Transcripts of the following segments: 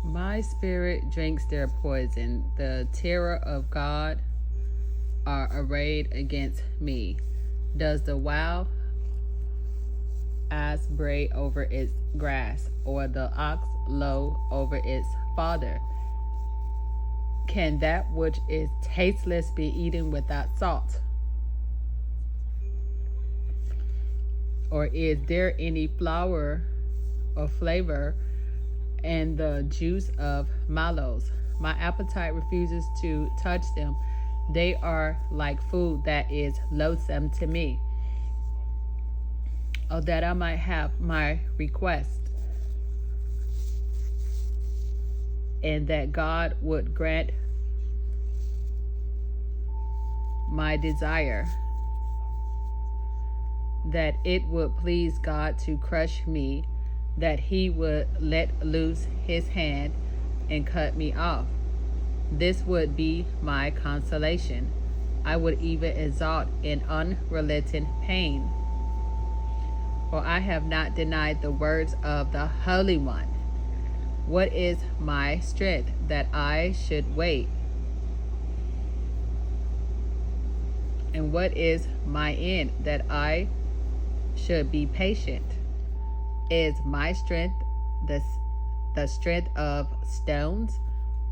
My spirit drinks their poison. The terror of God are arrayed against me. Does the wild ass bray over its grass, or the ox low over its fodder? Can that which is tasteless be eaten without salt? Or is there any flour or flavor in the juice of mallows? My appetite refuses to touch them. They are like food that is loathsome to me. Oh, that I might have my request, and that God would grant my desire, that it would please God to crush me, that he would let loose his hand and cut me off. This would be my consolation. I would even exult in unrelenting pain. For I have not denied the words of the Holy One. What is my strength that I should wait? And what is my end that I should be patient? Is my strength the strength of stones,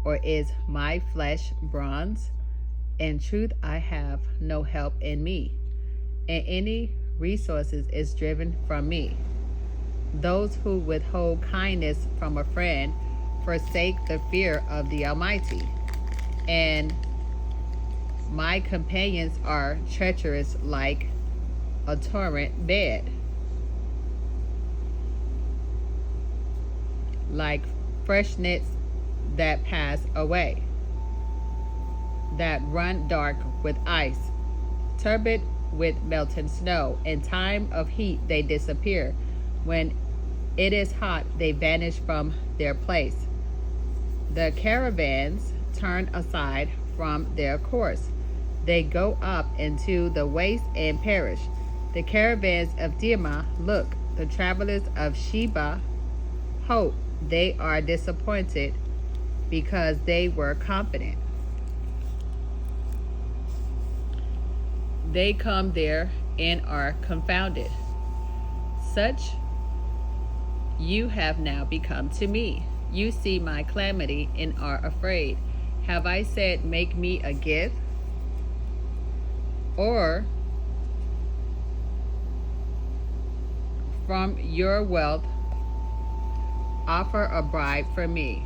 or is my flesh bronze? In truth, I have no help in me, and any resources is driven from me. Those who withhold kindness from a friend forsake the fear of the Almighty, and my companions are treacherous like a torrent bed, like freshnets that pass away, that run dark with ice, turbid with melting snow. In time of heat they disappear. When it is hot, they vanish from their place. The caravans turn aside from their course. They go up into the waste and perish. The caravans of Dima look. The travelers of Sheba hope. They are disappointed because they were confident. They come there and are confounded. Such you have now become to me. You see my calamity and are afraid. Have I said, make me a gift? Or from your wealth offer a bribe for me?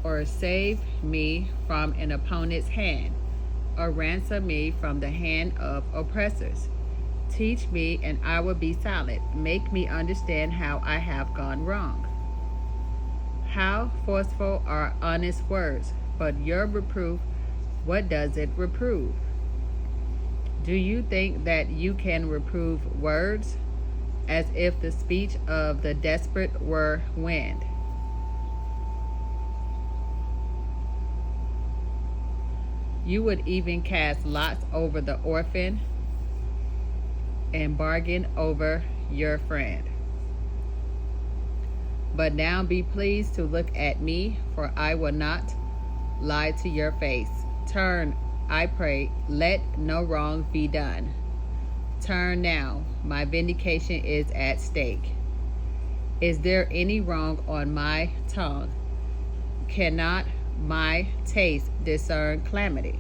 Or save me from an opponent's hand, or ransom me from the hand of oppressors. Teach me, and I will be silent. Make me understand how I have gone wrong. How forceful are honest words, but your reproof, what does it reprove? Do you think that you can reprove words, as if the speech of the desperate were wind? You would even cast lots over the orphan and bargain over your friend. But now be pleased to look at me, for I will not lie to your face. Turn, I pray, let no wrong be done. Turn now, my vindication is at stake. Is there any wrong on my tongue? Cannot my taste discern calamity?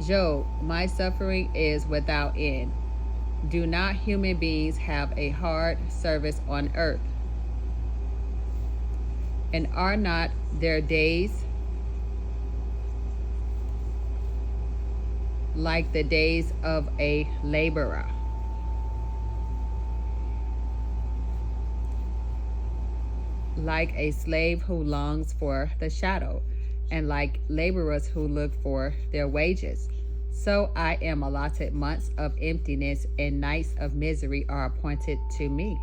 Job, my suffering is without end. Do not human beings have a hard service on earth? And are not their days like the days of a laborer? Like a slave who longs for the shadow, and like laborers who look for their wages. So I am allotted months of emptiness, and nights of misery are appointed to me.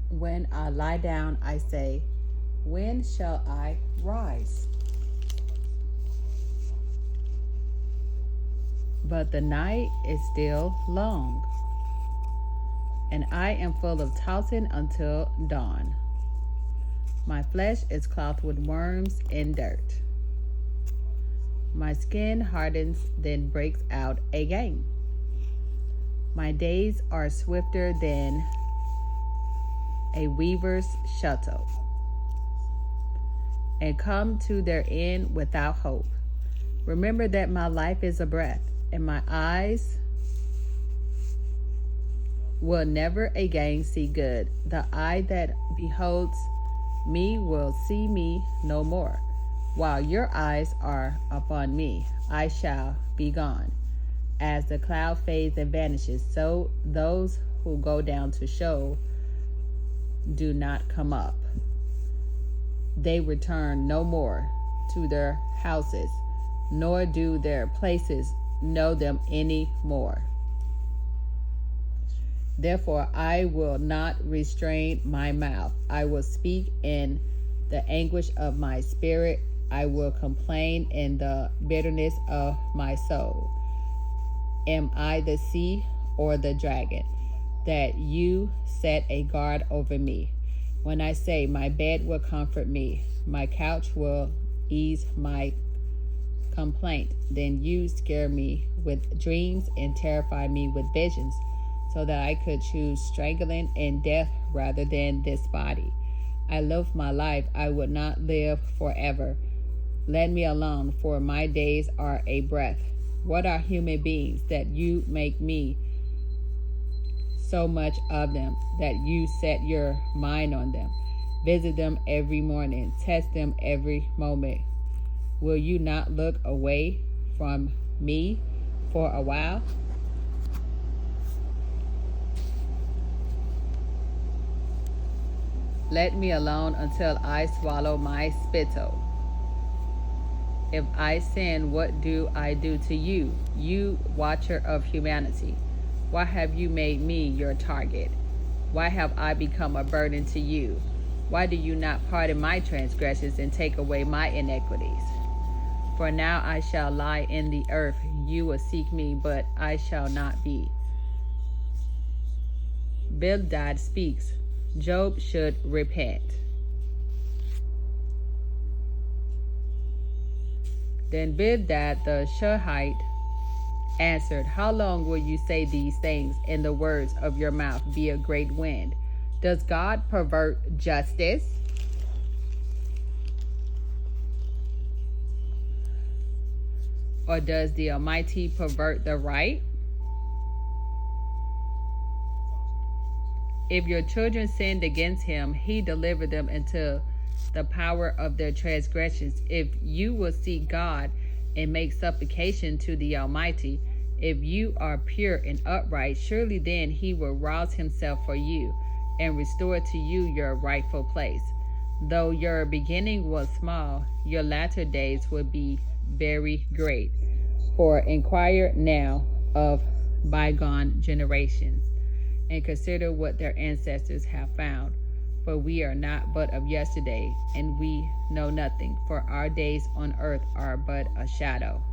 When I lie down, I say, when shall I rise? but the night is still long, and I am full of tossing until dawn. My flesh is clothed with worms and dirt. My skin hardens, then breaks out again. My days are swifter than a weaver's shuttle, and come to their end without hope. Remember that my life is a breath, and my eyes will never again see good. The eye that beholds me will see me no more. While your eyes are upon me, I shall be gone. As the cloud fades and vanishes, so those who go down to Sheol do not come up. They return no more to their houses, nor do their places know them any more. Therefore, I will not restrain my mouth. I will speak in the anguish of my spirit. I will complain in the bitterness of my soul. Am I the sea or the dragon, that you set a guard over me? When I say, my bed will comfort me, my couch will ease my complaint, then you scare me with dreams and terrify me with visions, so that I could choose strangling and death rather than this body. I love my life. I would not live forever. Let me alone, for my days are a breath. What are human beings that you make me so much of them, that you set your mind on them? Visit them every morning, test them every moment. Will you not look away from me for a while? Let me alone until I swallow my spittle. If I sin, what do I do to you, you watcher of humanity? Why have you made me your target? Why have I become a burden to you? Why do you not pardon my transgressions and take away my iniquities? For now I shall lie in the earth. You will seek me, but I shall not be. Bildad speaks. Job should repent. Then Bildad the Shuhite answered, how long will you say these things, and the words of your mouth be a great wind? Does God pervert justice? Or does the Almighty pervert the right? If your children sinned against him, he delivered them into the power of their transgressions. If you will seek God and make supplication to the Almighty, if you are pure and upright, surely then he will rouse himself for you and restore to you your rightful place. Though your beginning was small, your latter days will be very great. For inquire now of bygone generations, and consider what their ancestors have found. For we are not but of yesterday, and we know nothing, for our days on earth are but a shadow.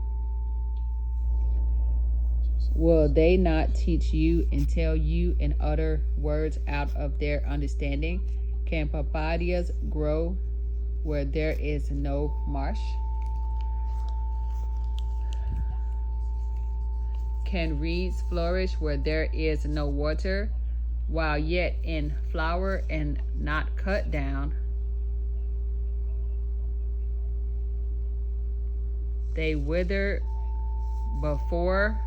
Will they not teach you and tell you and utter words out of their understanding? Can papayas grow where there is no marsh? Can reeds flourish where there is no water? While yet in flower and not cut down, they wither before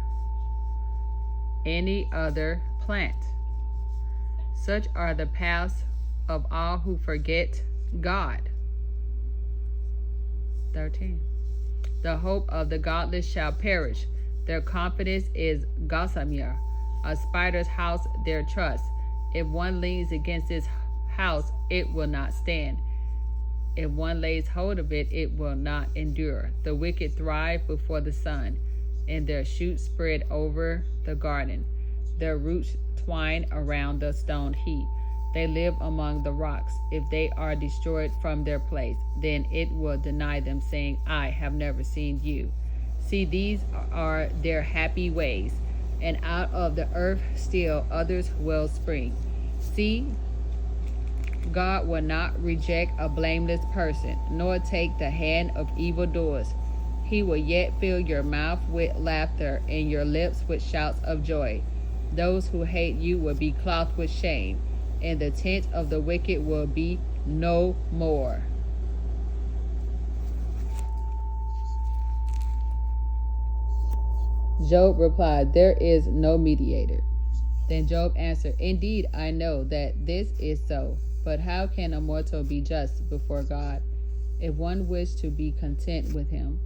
any other plant. Such are the paths of all who forget God. 13. The hope of the godless shall perish. Their confidence is gossamer, a spider's house their trust. If one leans against his house, it will not stand. If one lays hold of it, it will not endure. The wicked thrive before the sun, and their shoots spread over the garden. Their roots twine around the stone heap. They live among the rocks. If they are destroyed from their place, then it will deny them, saying, I have never seen you. See, these are their happy ways, and out of the earth still others will spring. See, God will not reject a blameless person, nor take the hand of evildoers. He will yet fill your mouth with laughter and your lips with shouts of joy. Those who hate you will be clothed with shame, and the tent of the wicked will be no more. Job replied, "There is no mediator." Then Job answered, "Indeed, I know that this is so. But how can a mortal be just before God? If one wished to be content with him,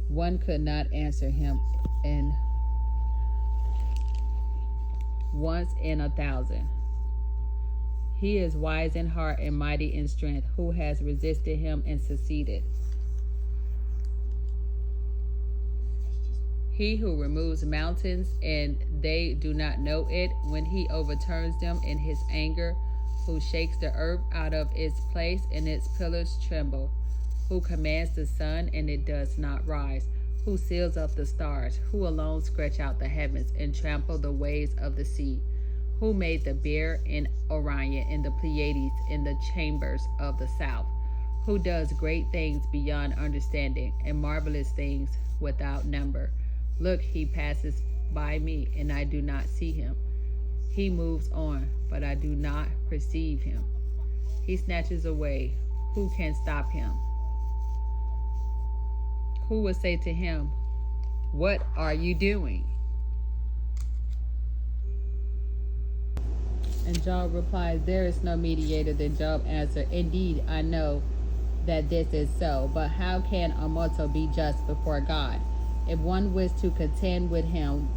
one could not answer him in once in 1,000. He is wise in heart and mighty in strength. Who has resisted him and succeeded? He who removes mountains and they do not know it, when he overturns them in his anger, who shakes the earth out of its place and its pillars tremble, who commands the sun and it does not rise, who seals up the stars, who alone stretch out the heavens and trample the waves of the sea, who made the bear in Orion and the Pleiades in the chambers of the south, who does great things beyond understanding and marvelous things without number. Look, he passes by me, and I do not see him. He moves on, but I do not perceive him. He snatches away. Who can stop him? Who will say to him, "What are you doing?" And Job replies, "There is no mediator." Then Job answered, "Indeed, I know that this is so. But how can a mortal be just before God? If one wished to contend with him,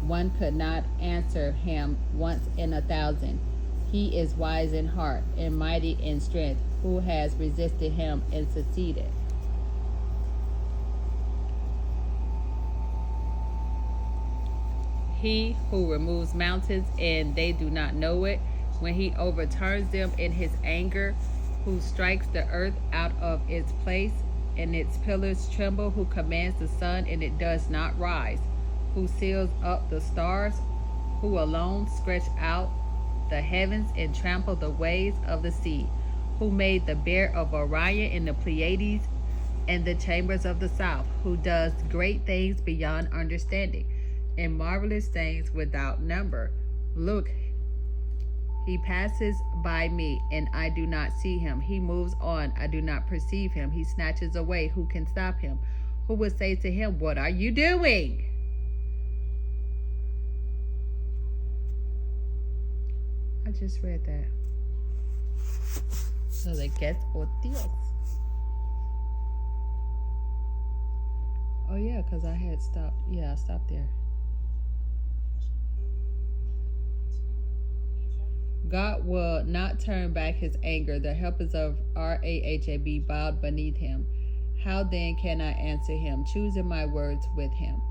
one could not answer him once in 1,000. He is wise in heart and mighty in strength. Who has resisted him and succeeded? He who removes mountains and they do not know it, when he overturns them in his anger, who strikes the earth out of its place and its pillars tremble, who commands the sun and it does not rise, who seals up the stars, who alone stretch out the heavens and trample the waves of the sea, who made the bear of Orion and the Pleiades and the chambers of the south, who does great things beyond understanding and marvelous things without number. Look, he passes by me, and I do not see him. He moves on, I do not perceive him. He snatches away. Who can stop him? Who would say to him, "What are you doing?" I just read that. So they get Dios. Oh yeah, because I had stopped. Yeah, I stopped there. God will not turn back his anger. The helpers of Rahab bowed beneath him. How then can I answer him, choosing my words with him?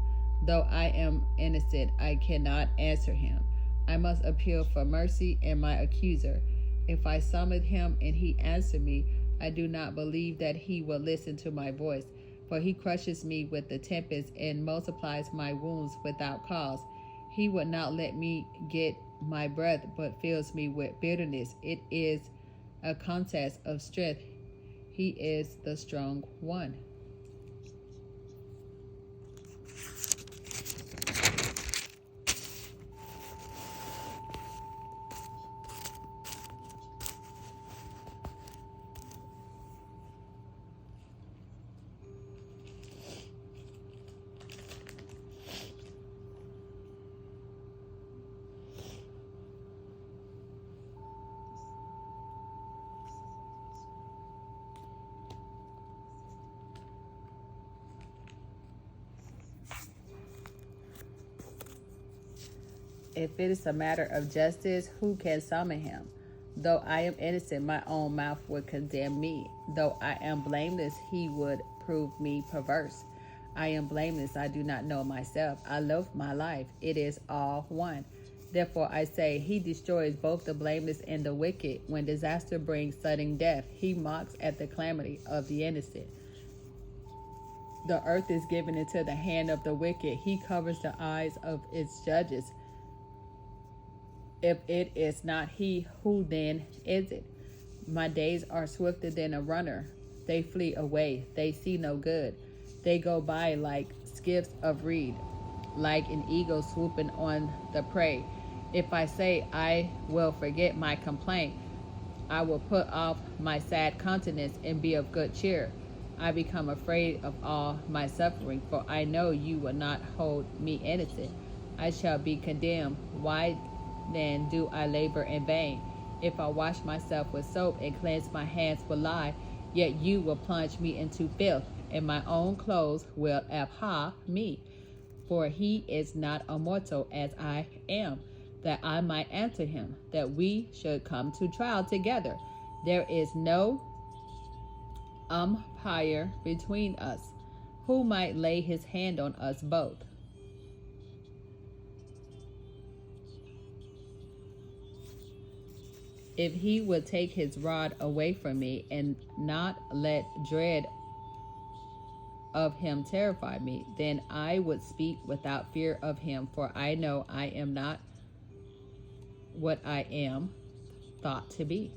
Though I am innocent, I cannot answer him. I must appeal for mercy and my accuser. If I summoned him and he answered me, I do not believe that he will listen to my voice. For he crushes me with the tempest and multiplies my wounds without cause. He would not let me get my breath, but fills me with bitterness. It is a contest of strength. He is the strong one. If it is a matter of justice, who can summon him? Though I am innocent, my own mouth would condemn me. Though I am blameless, he would prove me perverse. I am blameless, I do not know myself. I love my life, it is all one. Therefore I say, he destroys both the blameless and the wicked. When disaster brings sudden death, he mocks at the calamity of the innocent. The earth is given into the hand of the wicked. He covers the eyes of its judges. If it is not he, who then is it? My days are swifter than a runner. They flee away. They see no good. They go by like skips of reed, like an eagle swooping on the prey. If I say I will forget my complaint, I will put off my sad countenance and be of good cheer. I become afraid of all my suffering, for I know you will not hold me innocent. I shall be condemned. Why then do I labor in vain? If I wash myself with soap and cleanse my hands with lye, yet you will plunge me into filth, and my own clothes will abhor me. For he is not a mortal as I am, that I might answer him, that we should come to trial together. There is no umpire between us, who might lay his hand on us both. If he would take his rod away from me and not let dread of him terrify me, then I would speak without fear of him, for I know I am not what I am thought to be.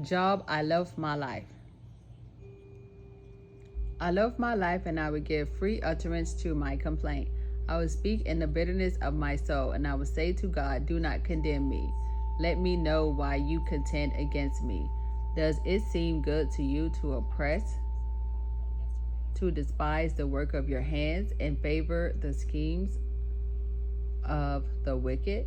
Job, I love my life. I love my life, and I would give free utterance to my complaint. I will speak in the bitterness of my soul, and I will say to God, do not condemn me. Let me know why you contend against me. Does it seem good to you to oppress, to despise the work of your hands, and favor the schemes of the wicked?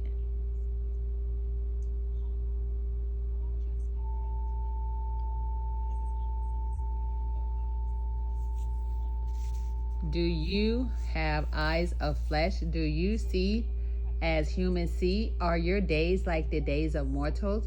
Do you have eyes of flesh? Do you see as humans see? Are your days like the days of mortals?